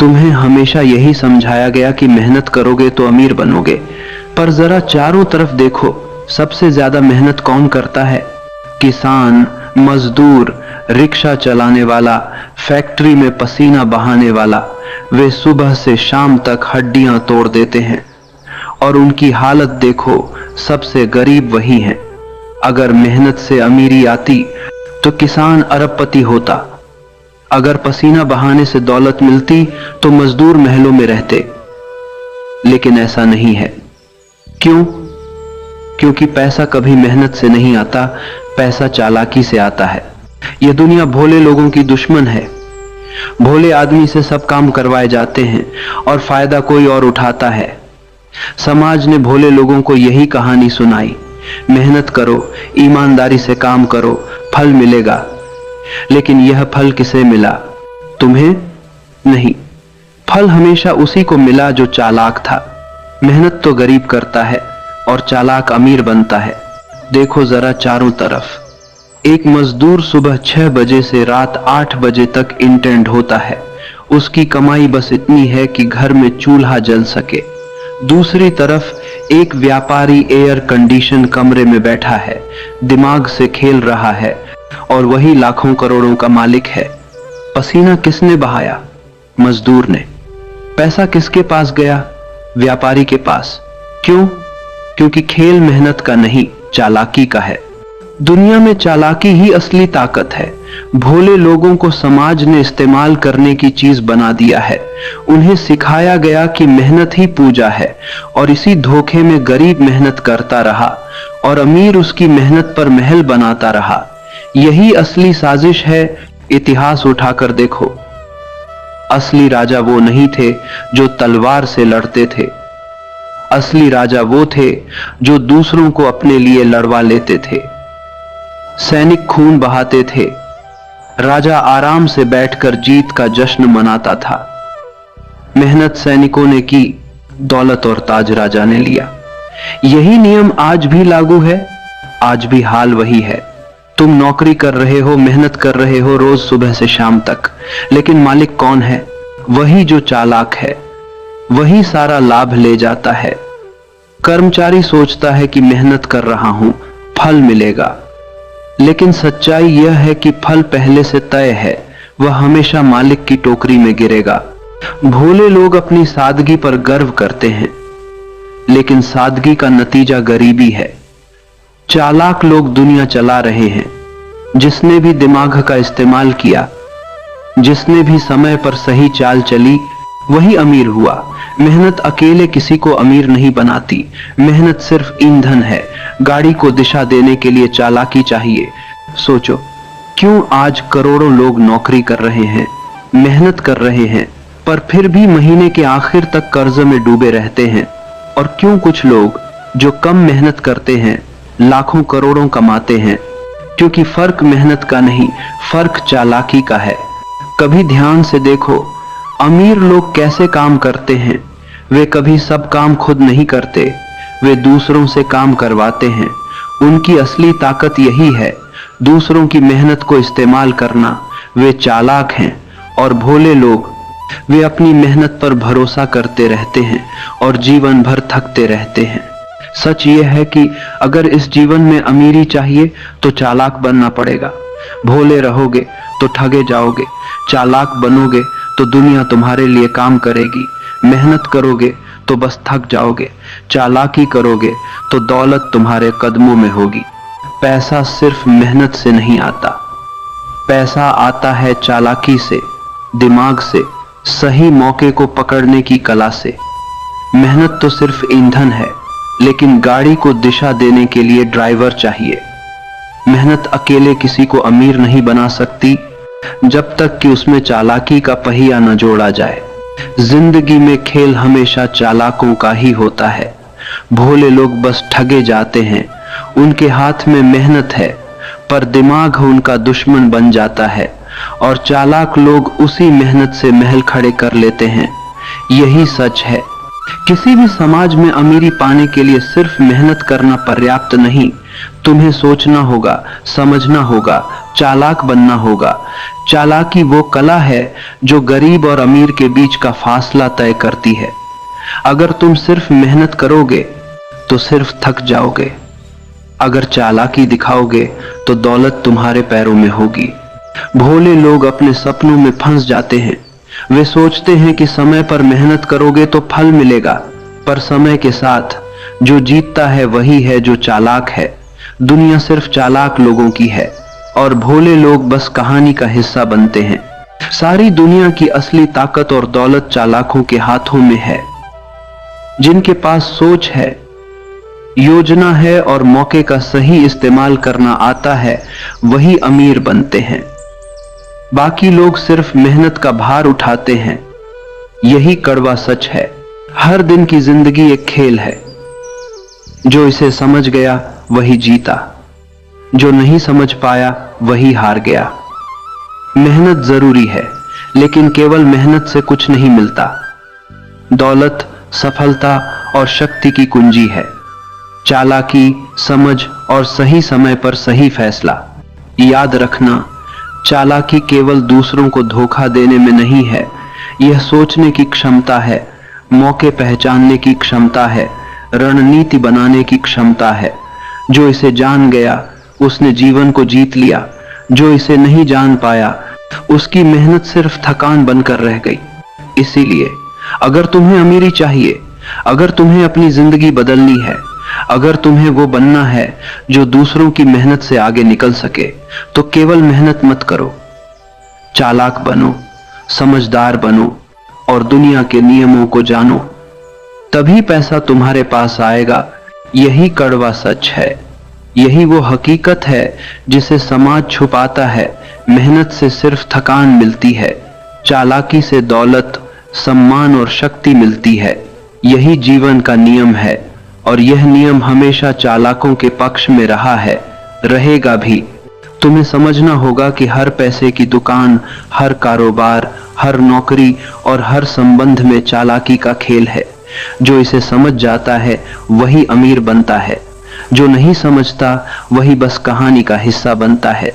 तुम्हें हमेशा यही समझाया गया कि मेहनत करोगे तो अमीर बनोगे, पर जरा चारों तरफ देखो, सबसे ज्यादा मेहनत कौन करता है? किसान, मजदूर, रिक्शा चलाने वाला, फैक्ट्री में पसीना बहाने वाला। वे सुबह से शाम तक हड्डियां तोड़ देते हैं और उनकी हालत देखो, सबसे गरीब वही हैं। अगर मेहनत से अमीरी आती तो किसान अरबपति होता, अगर पसीना बहाने से दौलत मिलती तो मजदूर महलों में रहते। लेकिन ऐसा नहीं है। क्यों? क्योंकि पैसा कभी मेहनत से नहीं आता, पैसा चालाकी से आता है। यह दुनिया भोले लोगों की दुश्मन है। भोले आदमी से सब काम करवाए जाते हैं और फायदा कोई और उठाता है। समाज ने भोले लोगों को यही कहानी सुनाई, मेहनत करो, ईमानदारी से काम करो, फल मिलेगा। लेकिन यह फल किसे मिला? तुम्हें नहीं। फल हमेशा उसी को मिला जो चालाक था। मेहनत तो गरीब करता है और चालाक अमीर बनता है। देखो जरा चारों तरफ। एक मजदूर सुबह 6 बजे से रात 8 बजे तक इंटेंड होता है। उसकी कमाई बस इतनी है कि घर में चूल्हा जल सके। दूसरी तरफ एक व्यापारी एयर कंडीशन कमरे में बैठा है, दिमाग से खेल रहा है और वही लाखों करोड़ों का मालिक है। पसीना किसने बहाया? मजदूर ने। पैसा किसके पास गया? व्यापारी के पास। क्यों? क्योंकि खेल मेहनत का नहीं, चालाकी का है। दुनिया में चालाकी ही असली ताकत है। भोले लोगों को समाज ने इस्तेमाल करने की चीज बना दिया है। उन्हें सिखाया गया कि मेहनत ही पूजा है और इसी धोखे में गरीब मेहनत करता रहा और अमीर उसकी मेहनत पर महल बनाता रहा। यही असली साजिश है। इतिहास उठाकर देखो। असली राजा वो नहीं थे जो तलवार से लड़ते थे। असली राजा वो थे जो दूसरों को अपने लिए लड़वा लेते थे। सैनिक खून बहाते थे, राजा आराम से बैठकर जीत का जश्न मनाता था। मेहनत सैनिकों ने की, दौलत और ताज राजा ने लिया। यही नियम आज भी लागू है। आज भी हाल वही है। तुम नौकरी कर रहे हो, मेहनत कर रहे हो रोज सुबह से शाम तक, लेकिन मालिक कौन है? वही जो चालाक है। वही सारा लाभ ले जाता है। कर्मचारी सोचता है कि मेहनत कर रहा हूं, फल मिलेगा, लेकिन सच्चाई यह है कि फल पहले से तय है। वह हमेशा मालिक की टोकरी में गिरेगा। भोले लोग अपनी सादगी पर गर्व करते हैं, लेकिन सादगी का नतीजा गरीबी है। चालाक लोग दुनिया चला रहे हैं। जिसने भी दिमाग का इस्तेमाल किया, जिसने भी समय पर सही चाल चली, वही अमीर हुआ। मेहनत अकेले किसी को अमीर नहीं बनाती। मेहनत सिर्फ ईंधन है। गाड़ी को दिशा देने के लिए चालाकी चाहिए। सोचो, क्यों आज करोड़ों लोग नौकरी कर रहे हैं, मेहनत कर रहे हैं, पर फिर भी महीने के आखिर तक कर्ज में डूबे रहते हैं? और क्यों कुछ लोग जो कम मेहनत करते हैं लाखों करोड़ों कमाते हैं? क्योंकि फर्क मेहनत का नहीं, फर्क चालाकी का है। कभी ध्यान से देखो, अमीर लोग कैसे काम करते हैं। वे कभी सब काम खुद नहीं करते, वे दूसरों से काम करवाते हैं। उनकी असली ताकत यही है, दूसरों की मेहनत को इस्तेमाल करना। वे चालाक हैं। और भोले लोग, वे अपनी मेहनत पर भरोसा करते रहते हैं और जीवन भर थकते रहते हैं। सच यह है कि अगर इस जीवन में अमीरी चाहिए तो चालाक बनना पड़ेगा। भोले रहोगे तो ठगे जाओगे, चालाक बनोगे तो दुनिया तुम्हारे लिए काम करेगी। मेहनत करोगे तो बस थक जाओगे, चालाकी करोगे तो दौलत तुम्हारे कदमों में होगी। पैसा सिर्फ मेहनत से नहीं आता, पैसा आता है चालाकी से, दिमाग से, सही मौके को पकड़ने की कला से। मेहनत तो सिर्फ ईंधन है, लेकिन गाड़ी को दिशा देने के लिए ड्राइवर चाहिए। मेहनत अकेले किसी को अमीर नहीं बना सकती जब तक कि उसमें चालाकी का पहिया न जोड़ा जाए। जिंदगी में खेल हमेशा चालाकों का ही होता है। भोले लोग बस ठगे जाते हैं। उनके हाथ में मेहनत है, पर दिमाग उनका दुश्मन बन जाता है और चालाक लोग उसी मेहनत से महल खड़े कर लेते हैं। यही सच है। किसी भी समाज में अमीरी पाने के लिए सिर्फ मेहनत करना पर्याप्त नहीं। तुम्हें सोचना होगा, समझना होगा, चालाक बनना होगा। चालाकी वो कला है जो गरीब और अमीर के बीच का फासला तय करती है। अगर तुम सिर्फ मेहनत करोगे तो सिर्फ थक जाओगे। अगर चालाकी दिखाओगे तो दौलत तुम्हारे पैरों में होगी। भोले लोग अपने सपनों में फंस जाते हैं। वे सोचते हैं कि समय पर मेहनत करोगे तो फल मिलेगा, पर समय के साथ जो जीतता है वही है जो चालाक है। दुनिया सिर्फ चालाक लोगों की है और भोले लोग बस कहानी का हिस्सा बनते हैं। सारी दुनिया की असली ताकत और दौलत चालाकों के हाथों में है। जिनके पास सोच है, योजना है और मौके का सही इस्तेमाल करना आता है, वही अमीर बनते हैं। बाकी लोग सिर्फ मेहनत का भार उठाते हैं। यही कड़वा सच है। हर दिन की जिंदगी एक खेल है। जो इसे समझ गया वही जीता, जो नहीं समझ पाया वही हार गया। मेहनत जरूरी है, लेकिन केवल मेहनत से कुछ नहीं मिलता। दौलत, सफलता और शक्ति की कुंजी है। चालाकी, समझ और सही समय पर सही फैसला। याद रखना, चालाकी केवल दूसरों को धोखा देने में नहीं है। यह सोचने की क्षमता है, मौके पहचानने की क्षमता है, रणनीति बनाने की क्षमता है। जो इसे जान गया उसने जीवन को जीत लिया। जो इसे नहीं जान पाया उसकी मेहनत सिर्फ थकान बनकर रह गई। इसीलिए अगर तुम्हें अमीरी चाहिए, अगर तुम्हें अपनी जिंदगी बदलनी है, अगर तुम्हें वो बनना है जो दूसरों की मेहनत से आगे निकल सके, तो केवल मेहनत मत करो, चालाक बनो, समझदार बनो और दुनिया के नियमों को जानो। तभी पैसा तुम्हारे पास आएगा। यही कड़वा सच है। यही वो हकीकत है जिसे समाज छुपाता है। मेहनत से सिर्फ थकान मिलती है, चालाकी से दौलत, सम्मान और शक्ति मिलती है। यही जीवन का नियम है और यह नियम हमेशा चालाकों के पक्ष में रहा है, रहेगा भी। तुम्हें समझना होगा कि हर पैसे की दुकान, हर कारोबार, हर नौकरी और हर संबंध में चालाकी का खेल है। जो इसे समझ जाता है वही अमीर बनता है। जो नहीं समझता वही बस कहानी का हिस्सा बनता है।